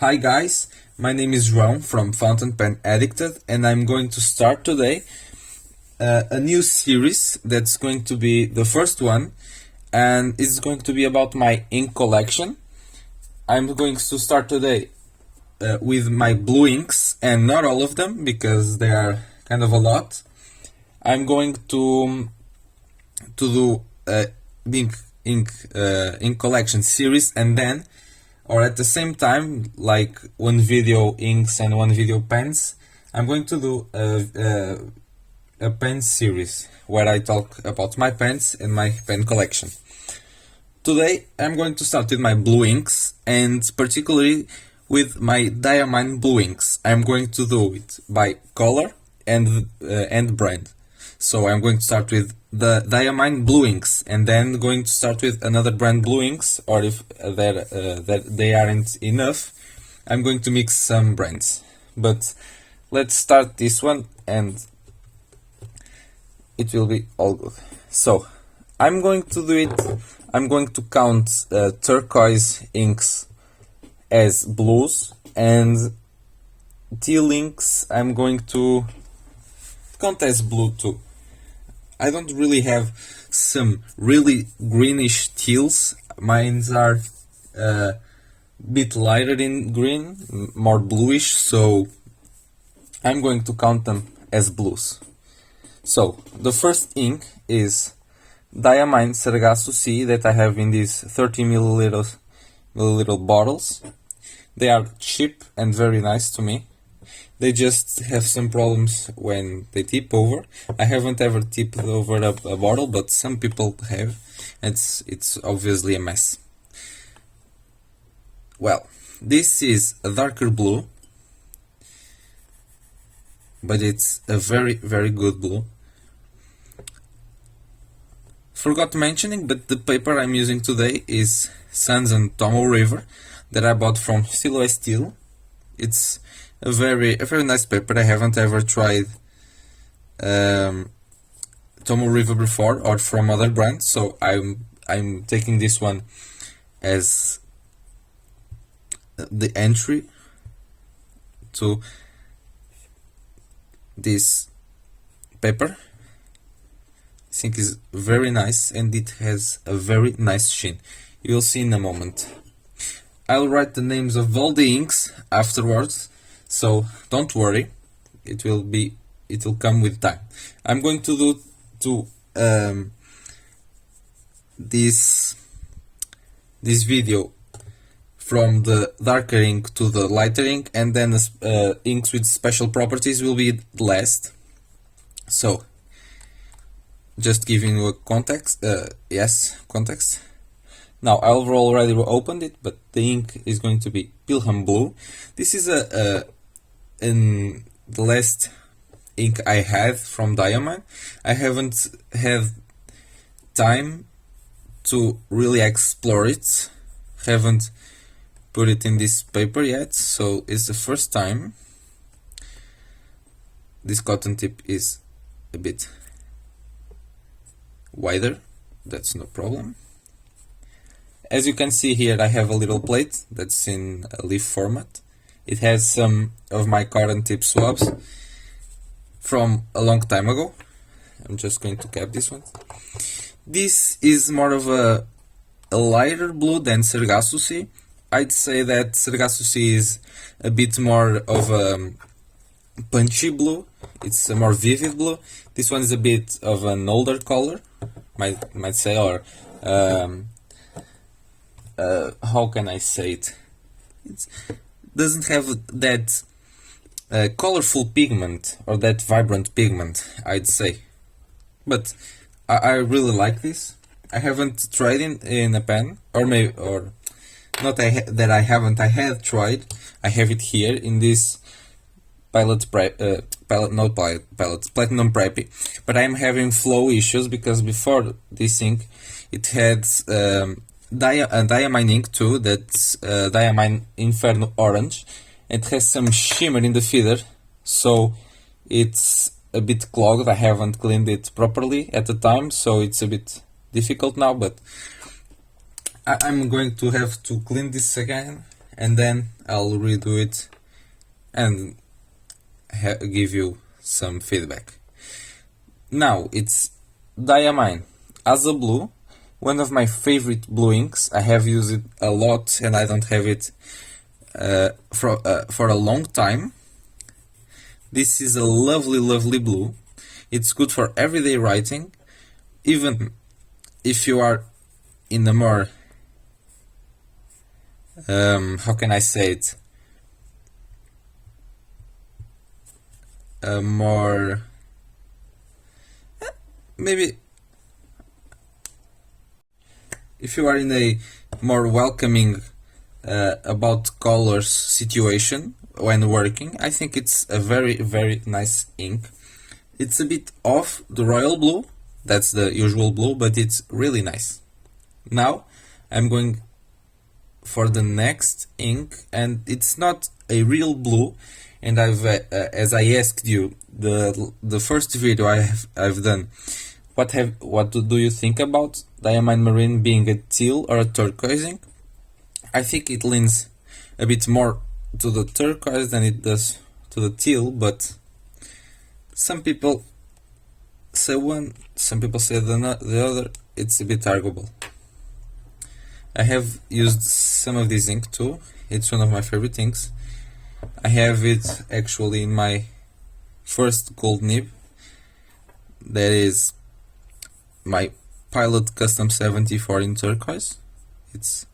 Hi guys, my name is João from Fountainpenadicted, and I'm going to start today a new series that's going to be the first one, and it's going to be about my ink collection. I'm going to start today with my blue inks, and not all of them because they are kind of a lot. I'm going to do the ink collection series, and then, or at the same time, like one video inks and one video pens, I'm going to do a pen series where I talk about my pens and my pen collection. Today I'm going to start with my blue inks, and particularly with my diamine blue inks. I'm going to do it by color and brand. So I'm going to start with the diamine blue inks, and then going to start with another brand blue inks, or if that they aren't enough, I'm going to mix some brands. But let's start this one and it will be all good. So I'm going to do it. I'm going to count turquoise inks as blues, and teal inks I'm going to count as blue too. I don't really have some really greenish teals. Mine are a bit lighter in green, more bluish, so I'm going to count them as blues. So the first ink is Diamine Sargasso Sea that I have in these 30 milliliter bottles. They are cheap and very nice to me. They just have some problems when they tip over. I haven't ever tipped over a bottle, but some people have. It's obviously a mess. Well, this is a darker blue, but it's a very, very good blue. Forgot mentioning, but the paper I'm using today is Sands and Tomo River that I bought from Siloe Steel. It's a very nice paper. I haven't ever tried Tomo River before, or from other brands, so I'm taking this one as the entry to this paper. I think is very nice, and it has a very nice sheen. You will see in a moment. I'll write the names of all the inks afterwards, so don't worry, it will come with time. I'm going to do this video from the darker ink to the lighter ink, and then inks with special properties will be last. So just giving you a context. Context. Now I've already opened it, but the ink is going to be Pilgrim Blue. This is in the last ink I had from Diamine. I haven't had time to really explore it. Haven't put it in this paper yet, so it's the first time. This cotton tip is a bit wider, that's no problem. As you can see here, I have a little plate that's in a leaf format. It has some of my cotton tip swabs from a long time ago. I'm just going to cap this one. This is more of a lighter blue than Sargasso Sea. I'd say that Sargasso Sea is a bit more of a punchy blue. It's a more vivid blue. This one is a bit of an older color, might say, or how can I say it? It doesn't have that colorful pigment or that vibrant pigment, I'd say. But I really like this. I haven't tried in a pen, or maybe, or not that I haven't. I had tried. I have it here in this Platinum Preppy, but I'm having flow issues because before this ink it had diamine ink too, that's Diamine Inferno Orange. It has some shimmer in the feeder, so it's a bit clogged. I haven't cleaned it properly at the time, so it's a bit difficult now, but I'm going to have to clean this again and then I'll redo it and give you some feedback. Now it's Diamine as a blue, one of my favorite blue inks. I have used it a lot and I don't have it for a long time. This is a lovely blue. It's good for everyday writing, even if you are in a more how can I say it, more maybe if you are in a more welcoming about colors situation when working, I think it's a very nice ink. It's a bit off the royal blue, that's the usual blue, but it's really nice. Now I'm going for the next ink, and it's not a real blue, and I've as I asked you the first video I've done, what do you think about Diamine Marine being a teal or a turquoise ink? I think it leans a bit more to the turquoise than it does to the teal, but some people say one, some people say the other. It's a bit arguable. I have used some of this ink too. It's one of my favorite inks. I have it actually in my first gold nib. That is my Pilot Custom 74 in turquoise. It's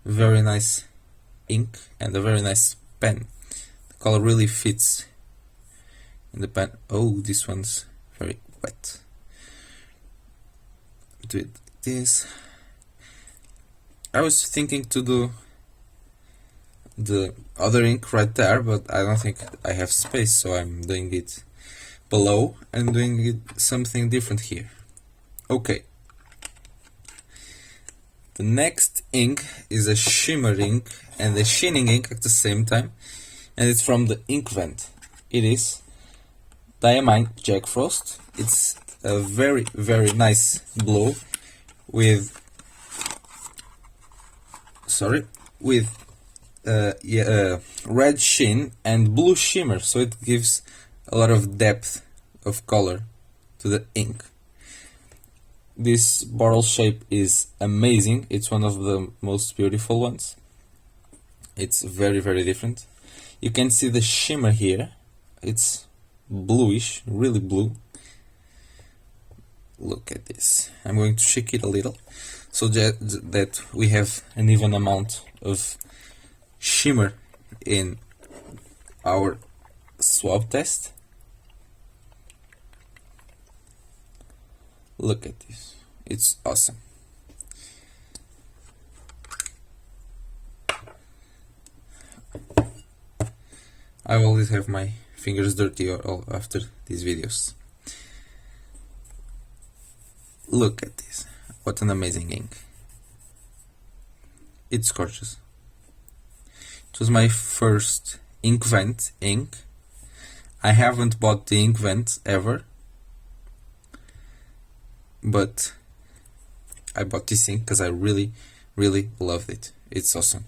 very nice ink and a very nice pen. The color really fits in the pen. Oh, this one's very wet. Do it like this. I was thinking to do the other ink right there, but I don't think I have space, so I'm doing it below and doing it something different here. Okay. The next ink is a shimmer ink and a shining ink at the same time, and it's from the ink vent. It is Diamine Jack Frost. It's a very nice blue with red sheen and blue shimmer, so it gives a lot of depth of color to the ink. This bottle shape is amazing. It's one of the most beautiful ones. It's very different. You can see the shimmer here. It's bluish, really blue. Look at this. I'm going to shake it a little so that we have an even amount of shimmer in our swab test. Look at this. It's awesome. I always have my fingers dirty after these videos. Look at this. What an amazing ink. It's gorgeous. It was my first ink vent ink. I haven't bought the ink vent ever, but I bought this ink because I really loved it. It's awesome.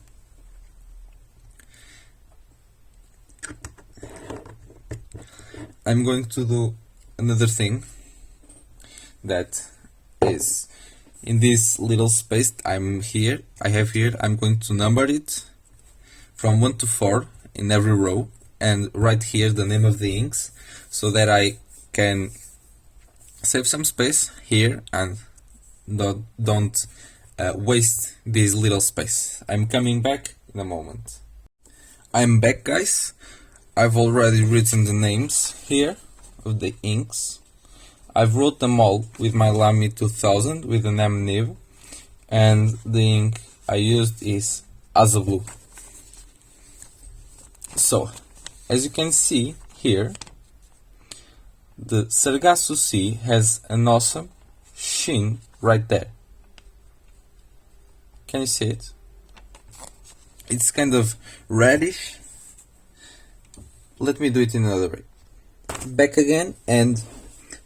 I'm going to do another thing that is in this little space I'm going to number it from 1 to 4 in every row and write here the name of the inks so that I can save some space here and don't waste this little space. I'm coming back in a moment. I'm back, guys. I've already written the names here of the inks. I've wrote them all with my Lamy 2000 with an M nib, and the ink I used is Asa Blue. So, as you can see here, the Sargasso Sea has an awesome sheen right there. Can you see it? It's kind of reddish. Let me do it in another way. Back again and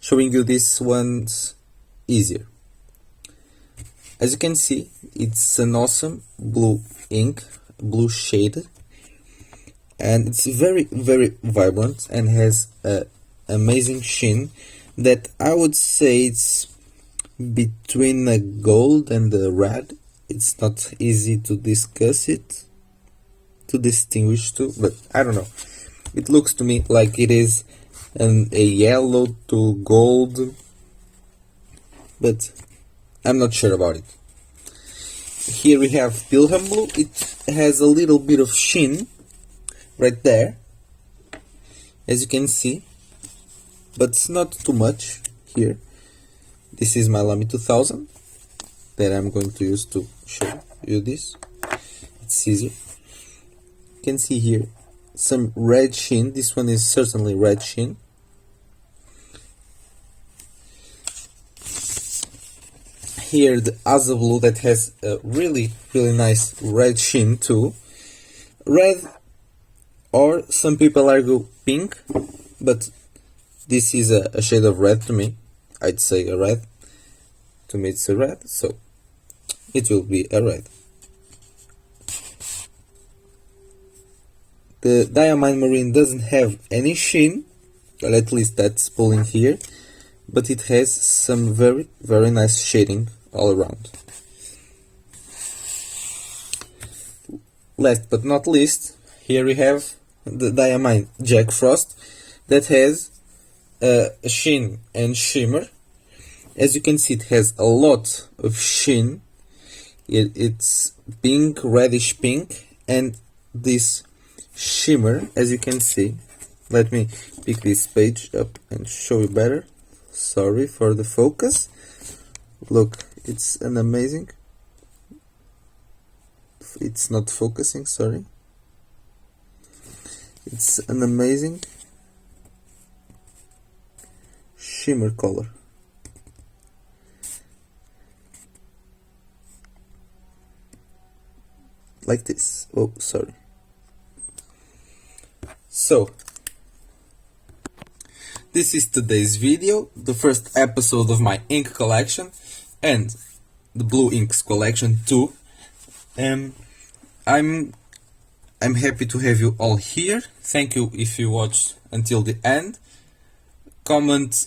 showing you this one's easier. As you can see, it's an awesome blue ink, blue shade, and it's very vibrant and has a amazing sheen that I would say it's between a gold and a red. It's not easy to discuss it, to distinguish two, but I don't know. It looks to me like it is a yellow to gold, but I'm not sure about it. Here we have Pilgrim Blue. It has a little bit of sheen right there, as you can see, but it's not too much here. This is my Lamy 2000 that I'm going to use to show you this. It's easier. You can see here some red sheen. This one is certainly red sheen. Here the Asa Blue that has a really nice red sheen too. Red, or some people argue pink, but this is a shade of red to me. I'd say a red. To me it's a red, so it will be a red. The Diamine Marine doesn't have any sheen, or at least that's pulling here, but it has some very nice shading all around. Last but not least, here we have the Diamine Jack Frost that has a sheen and shimmer. As you can see, it has a lot of sheen. It's pink, reddish pink, and this shimmer, as you can see. Let me pick this page up and show you better. Sorry for the focus. Look, it's an amazing. It's not focusing, sorry. It's an amazing shimmer color. Like this. Oh, sorry. So, this is today's video, the first episode of my ink collection and the Blue Inks collection too. I'm happy to have you all here. Thank you if you watched until the end. Comment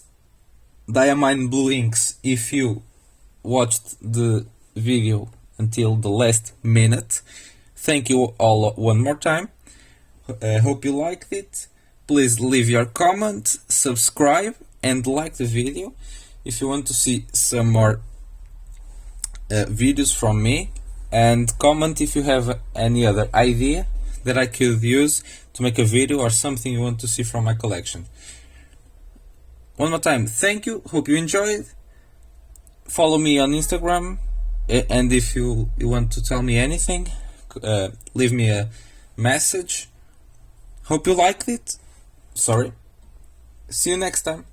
Diamine Blue Inks if you watched the video until the last minute. Thank you all one more time. I hope you liked it. Please leave your comment, subscribe and like the video. If you want to see some more videos from me, and comment if you have any other idea that I could use to make a video or something you want to see from my collection. One more time, thank you, hope you enjoyed. Follow me on Instagram, and if you want to tell me anything, leave me a message. Hope you liked it. Sorry. See you next time.